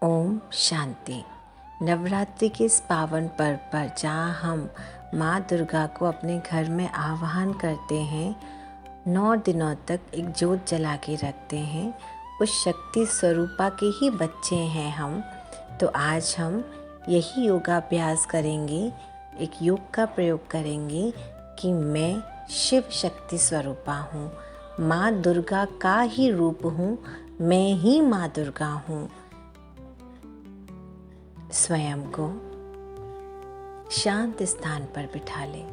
ओम शांति। नवरात्रि के इस पावन पर्व पर जहाँ हम माँ दुर्गा को अपने घर में आवाहन करते हैं, 9 दिनों तक एक जोत जला के रखते हैं, उस शक्ति स्वरूपा के ही बच्चे हैं हम। तो आज हम यही योगाभ्यास करेंगे, एक योग का प्रयोग करेंगे कि मैं शिव शक्ति स्वरूपा हूँ, माँ दुर्गा का ही रूप हूँ, मैं ही माँ दुर्गा हूँ। स्वयं को शांत स्थान पर बिठा लें।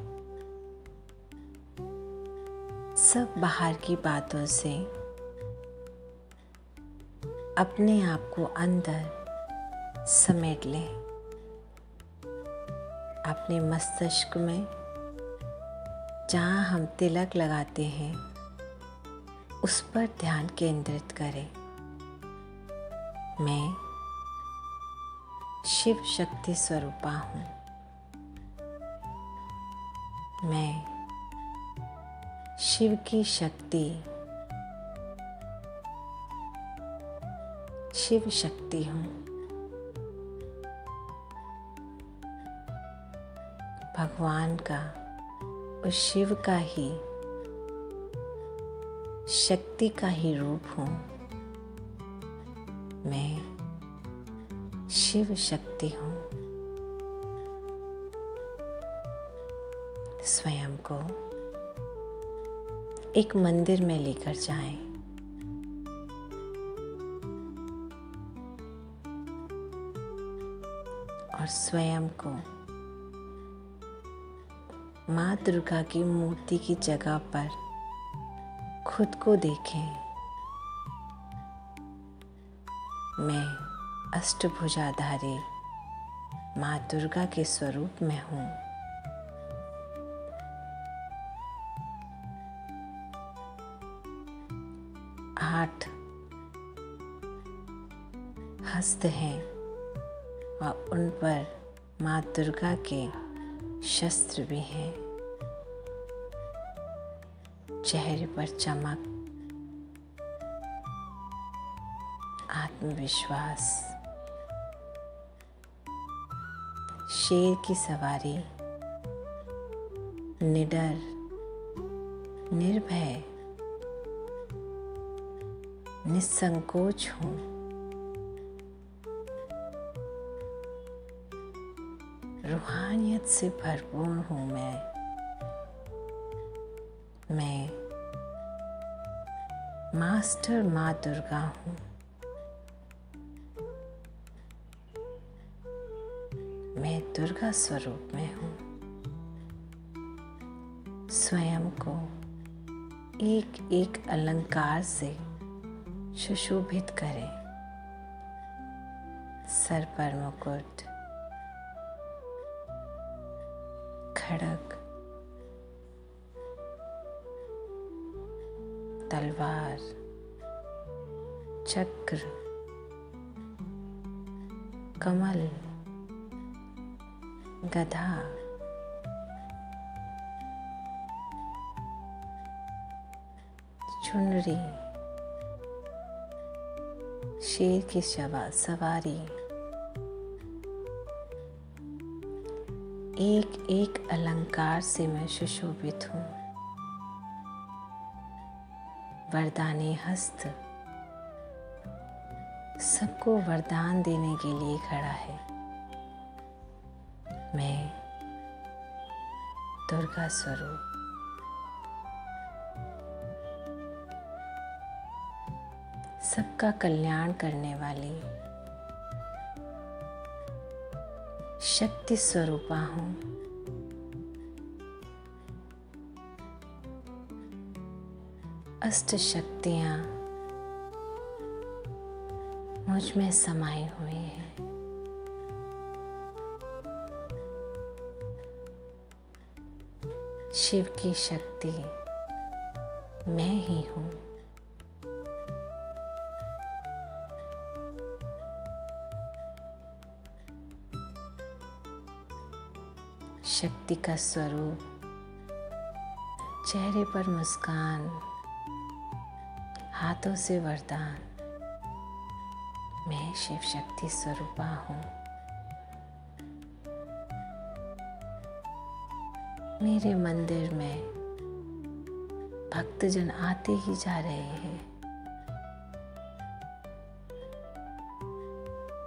सब बाहर की बातों से अपने आप को अंदर समेट लें। अपने मस्तिष्क में जहाँ हम तिलक लगाते हैं उस पर ध्यान केंद्रित करें। मैं शिव शक्ति स्वरूपा हूँ। मैं शिव की शक्ति, शिव शक्ति हूँ। भगवान का, उस शिव का ही, शक्ति का ही रूप हूँ। मैं शिव शक्ति हूँ। स्वयं को एक मंदिर में लेकर जाएं। और स्वयं को माँ दुर्गा की मूर्ति की जगह पर खुद को देखें। मैं अष्टभुजाधारी माँ दुर्गा के स्वरूप में हूँ। आठ हस्त हैं और उन पर माँ दुर्गा के शस्त्र भी हैं। चेहरे पर चमक, आत्मविश्वास, शेर की सवारी, निडर, निर्भय, निसंकोच हूँ। रूहानियत से भरपूर हूँ मैं मास्टर माँ दुर्गा हूँ। मैं दुर्गा स्वरूप में हूँ। स्वयं को एक एक अलंकार से सुशोभित करें। सर पर मुकुट, खड़ग, तलवार, चक्र, कमल, गधा, चुनरी, शेर की सवारी, एक एक अलंकार से मैं सुशोभित हूँ। वरदानी हस्त सबको वरदान देने के लिए खड़ा है। मैं दुर्गा स्वरूप, सबका कल्याण करने वाली शक्ति स्वरूपा हूँ। अष्ट शक्तियाँ मुझ में समाई हुई हैं। शिव की शक्ति मैं ही हूँ। शक्ति का स्वरूप, चेहरे पर मुस्कान, हाथों से वरदान, मैं शिव शक्ति स्वरूपा हूँ। मेरे मंदिर में भक्तजन आते ही जा रहे हैं।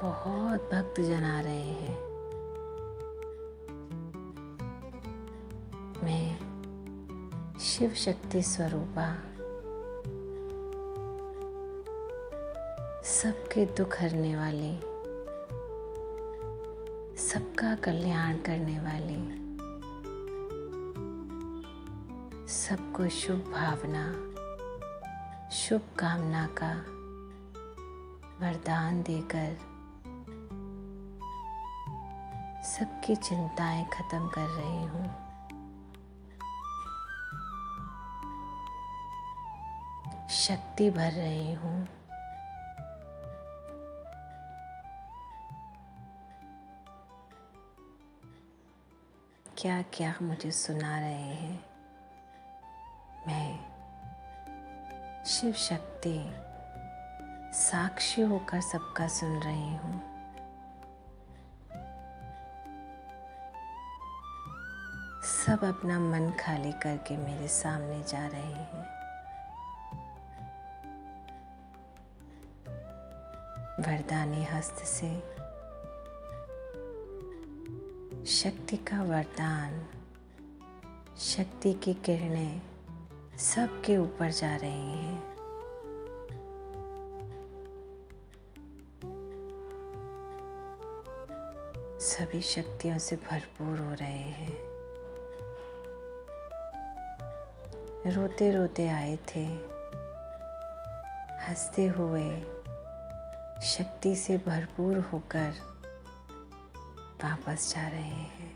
बहुत भक्तजन आ रहे हैं। मैं शिव शक्ति स्वरूपा सबके दुख हरने वाली, सबका कल्याण करने वाली, सबको शुभ भावना, शुभ कामना का वरदान देकर सबकी चिंताएं खत्म कर रही हूँ। शक्ति भर रही हूँ। क्या क्या मुझे सुना रहे हैं। मैं शिव शक्ति साक्षी होकर सबका सुन रही हूँ। सब अपना मन खाली करके मेरे सामने जा रहे हैं। वरदानी हस्त से शक्ति का वरदान, शक्ति की किरणें सबके ऊपर जा रही हैं। सभी शक्तियों से भरपूर हो रहे हैं। रोते रोते आए थे, हंसते हुए शक्ति से भरपूर होकर वापस जा रहे हैं।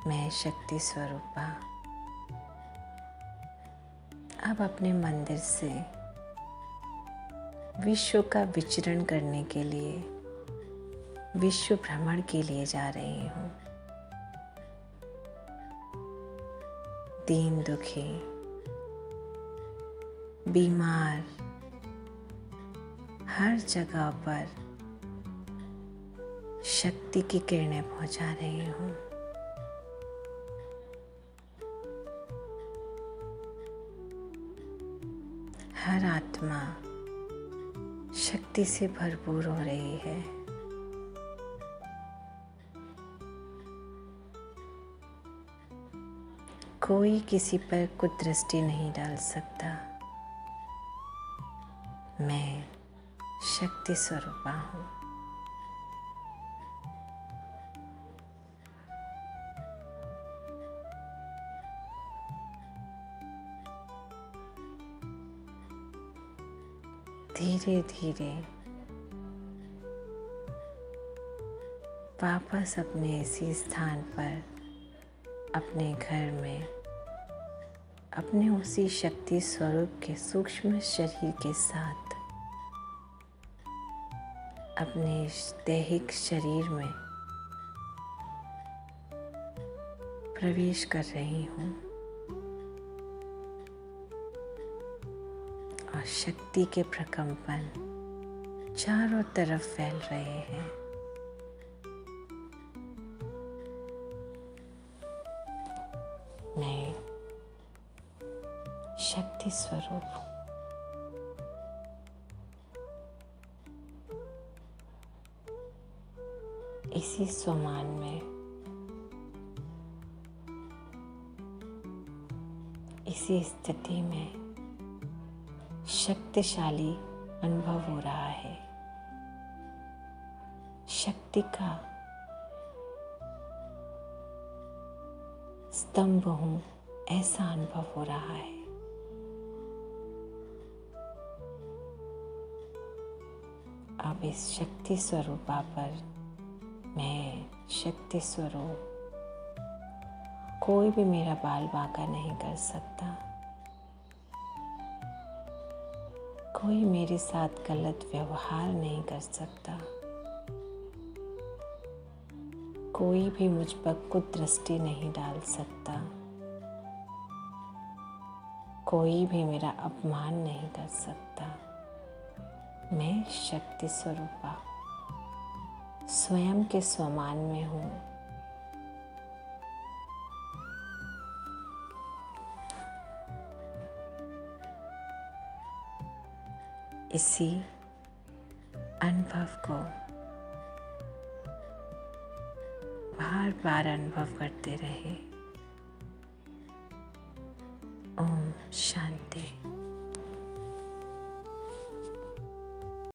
मैं शक्ति स्वरूपा अब अपने मंदिर से विश्व का विचरण करने के लिए, विश्व भ्रमण के लिए जा रही हूँ। दीन दुखी, बीमार, हर जगह पर शक्ति की किरणें पहुंचा रही हूँ। हर आत्मा शक्ति से भरपूर हो रही है। कोई किसी पर कुदृष्टि नहीं डाल सकता। मैं शक्ति स्वरूपा हूँ। धीरे धीरे वापस अपने इसी स्थान पर, अपने घर में, अपने उसी शक्ति स्वरूप के सूक्ष्म शरीर के साथ अपने दैहिक शरीर में प्रवेश कर रही हूँ और शक्ति के प्रकंपन चारों तरफ फैल रहे हैं। मैं शक्ति स्वरूप हूँ। इसी स्वमान में, इसी स्थिति में शक्तिशाली अनुभव हो रहा है। शक्ति का स्तंभ हूँ ऐसा अनुभव हो रहा है। अब इस शक्ति स्वरूपा पर मैं शक्ति स्वरूप, कोई भी मेरा बाल बांका नहीं कर सकता। कोई मेरे साथ गलत व्यवहार नहीं कर सकता। कोई भी मुझ पर कुदृष्टि नहीं डाल सकता। कोई भी मेरा अपमान नहीं कर सकता। मैं शक्ति स्वरूपा स्वयं के स्वमान में हूँ। इसी अनुभव को बार बार अनुभव करते रहे। ओम शांति।